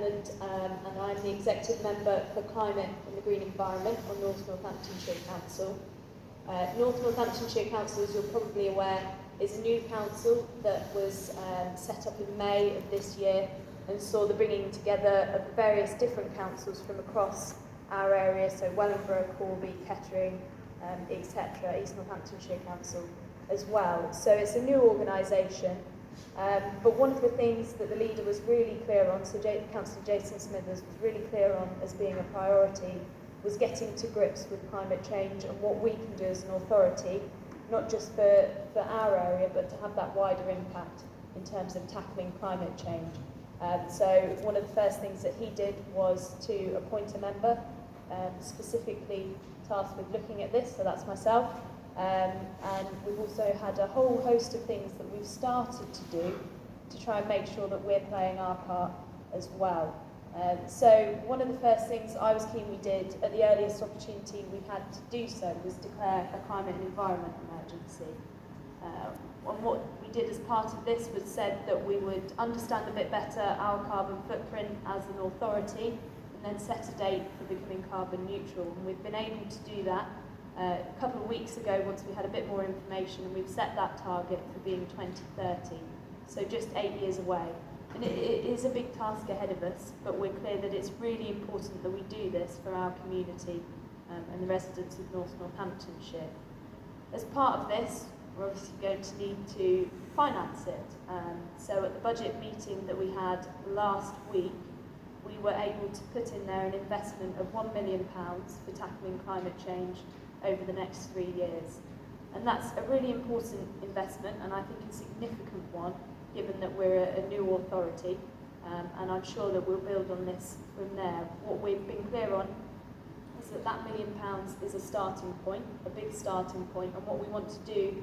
Pentland, and I'm the Executive Member for Climate and the Green Environment on North Northamptonshire Council. North Northamptonshire Council, as you're probably aware, is a new council that was set up in May of this year and saw the bringing together of the various different councils from across our area, so Wellingborough, Corby, Kettering, etc., East Northamptonshire Council as well. So it's a new organisation, but one of the things that the leader was really clear on, so Councillor Jason Smithers was really clear on as being a priority, was getting to grips with climate change and what we can do as an authority, not just for our area, but to have that wider impact in terms of tackling climate change. So one of the first things that he did was to appoint a member specifically tasked with looking at this, so that's myself. And we've also had a whole host of things that we've started to do to try and make sure that we're playing our part as well. So one of the first things I was keen we did at the earliest opportunity we had to do so was declare a climate and environment emergency. And what we did as part of this was said that we would understand a bit better our carbon footprint as an authority and then set a date for becoming carbon neutral. And we've been able to do that a couple of weeks ago once we had a bit more information, and we've set that target for being 2030, so just 8 years away. And it is a big task ahead of us, but we're clear that it's really important that we do this for our community and the residents of North Northamptonshire. As part of this, we're obviously going to need to finance it. So at the budget meeting that we had last week, we were able to put in there an investment of £1 million for tackling climate change over the next 3 years. And that's a really important investment, and I think a significant one, given that we're a new authority, and I'm sure that we'll build on this from there. What we've been clear on is that £1 million is a starting point, a big starting point, and what we want to do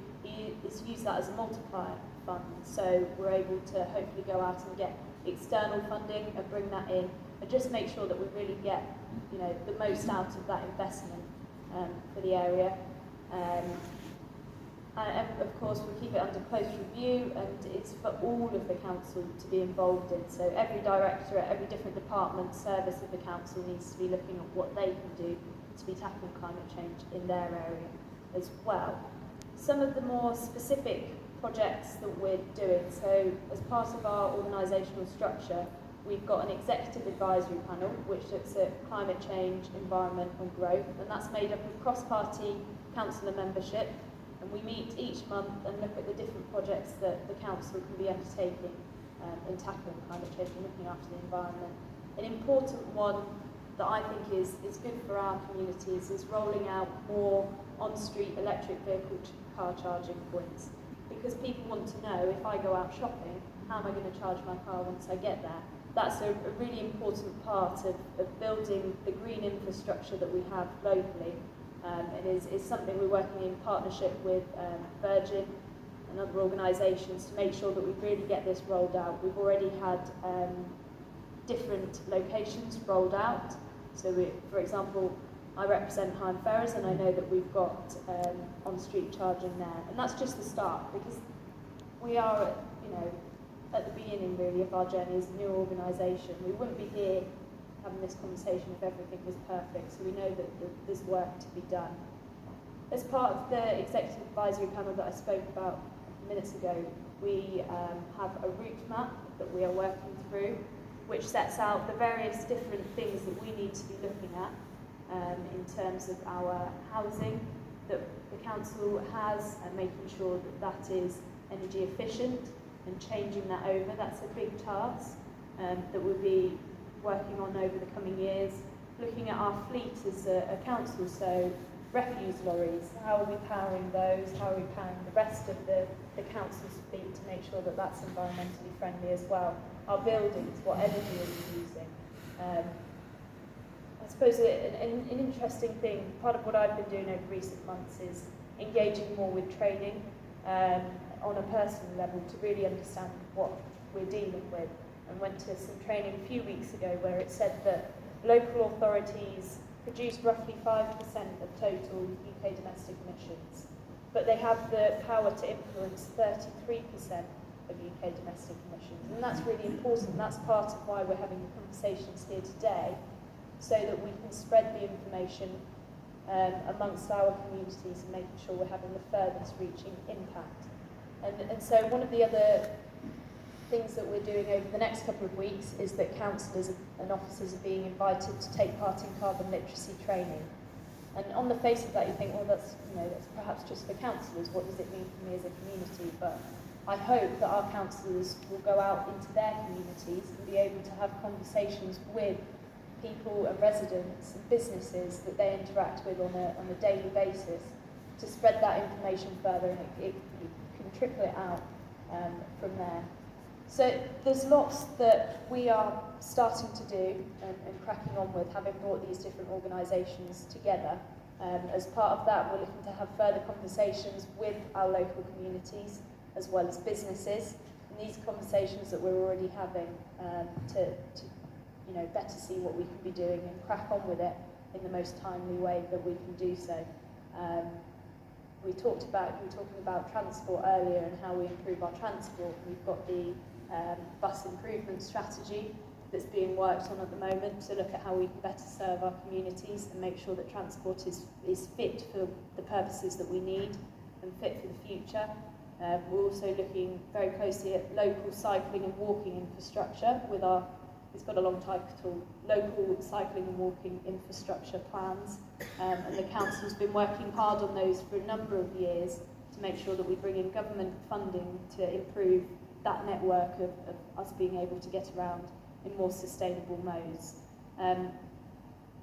is use that as a multiplier fund, so we're able to hopefully go out and get external funding and bring that in, and just make sure that we really get, you know, the most out of that investment for the area. And of course we'll keep it under close review, and it's for all of the council to be involved in. So every director at every different department, service of the council needs to be looking at what they can do to be tackling climate change in their area as well. Some of the more specific projects that we're doing, so as part of our organisational structure, we've got an executive advisory panel which looks at climate change, environment and growth, and that's made up of cross-party councillor membership. And we meet each month and look at the different projects that the council can be undertaking in tackling climate change and looking after the environment. An important one that I think is good for our communities is rolling out more on-street electric vehicle car charging points, because people want to know, if I go out shopping, how am I going to charge my car once I get there? That's a really important part of building the green infrastructure that we have locally. It is something we're working in partnership with Virgin and other organisations to make sure that we really get this rolled out. We've already had different locations rolled out. So, for example, I represent Higham Ferrers, and I know that we've got on-street charging there. And that's just the start, because we are, at the beginning really of our journey as a new organisation. We wouldn't be here having this conversation if everything was perfect, so we know that there's work to be done. As part of the executive advisory panel that I spoke about minutes ago, we have a route map that we are working through, which sets out the various different things that we need to be looking at in terms of our housing that the council has, and making sure that that is energy efficient and changing that over. That's a big task that we'll be working on over the coming years. Looking at our fleet as a council, so refuse lorries, how are we powering those, how are we powering the rest of the council's fleet to make sure that that's environmentally friendly as well. Our buildings, what energy are we using? I suppose an interesting thing, part of what I've been doing over recent months is engaging more with training on a personal level to really understand what we're dealing with, and went to some training a few weeks ago where it said that local authorities produce roughly 5% of total UK domestic emissions, but they have the power to influence 33% of UK domestic emissions. And that's really important. That's part of why we're having the conversations here today, so that we can spread the information amongst our communities and making sure we're having the furthest reaching impact. And so one of the other things that we're doing over the next couple of weeks is that councillors and officers are being invited to take part in carbon literacy training. And on the face of that, you think, well, that's perhaps just for councillors. What does it mean for me as a community? But I hope that our councillors will go out into their communities and be able to have conversations with people and residents and businesses that they interact with on a daily basis to spread that information further, and it can trickle it out from there. So there's lots that we are starting to do and cracking on with, having brought these different organisations together. As part of that, we're looking to have further conversations with our local communities as well as businesses, and these conversations that we're already having to better see what we can be doing and crack on with it in the most timely way that we can do so. You were talking about transport earlier and how we improve our transport. We've got the bus improvement strategy that's being worked on at the moment to look at how we can better serve our communities and make sure that transport is fit for the purposes that we need and fit for the future. We're also looking very closely at local cycling and walking infrastructure with it's got a long title, Local Cycling and Walking Infrastructure Plans, and the Council's been working hard on those for a number of years to make sure that we bring in government funding to improve that network of us being able to get around in more sustainable modes.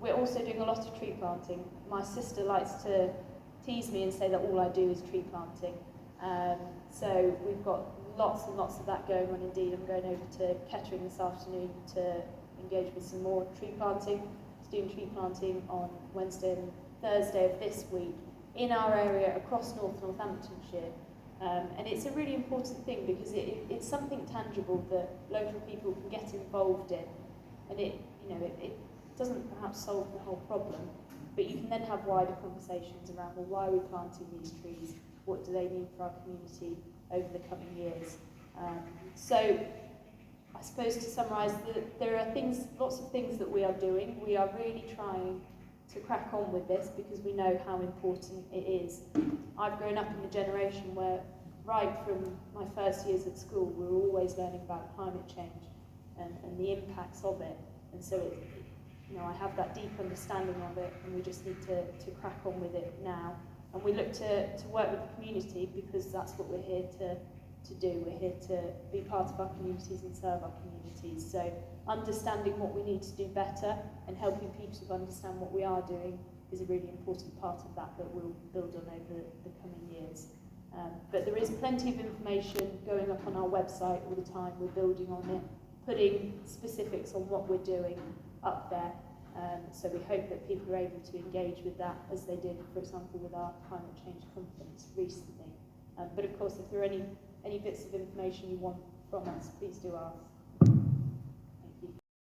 We're also doing a lot of tree planting. My sister likes to tease me and say that all I do is tree planting. So we've got lots and lots of that going on indeed. I'm going over to Kettering this afternoon to engage with some more tree planting. I'm doing tree planting on Wednesday and Thursday of this week in our area across North Northamptonshire. And it's a really important thing because it's something tangible that local people can get involved in. And it doesn't perhaps solve the whole problem, but you can then have wider conversations around, well, why are we planting these trees? What do they mean for our community over the coming years? So I suppose to summarise, there are lots of things that we are doing. We are really trying to crack on with this because we know how important it is. I've grown up in a generation where right from my first years at school we were always learning about climate change and the impacts of it, and so I have that deep understanding of it, and we just need to crack on with it now. And we look to work with the community because that's what we're here to do. We're here to be part of our communities and serve our communities. So understanding what we need to do better and helping people to understand what we are doing is a really important part of that we'll build on over the coming years. But there is plenty of information going up on our website all the time. We're building on it, putting specifics on what we're doing up there. So we hope that people are able to engage with that as they did, for example, with our climate change conference recently. But of course, if there are any bits of information you want from us, please do ask.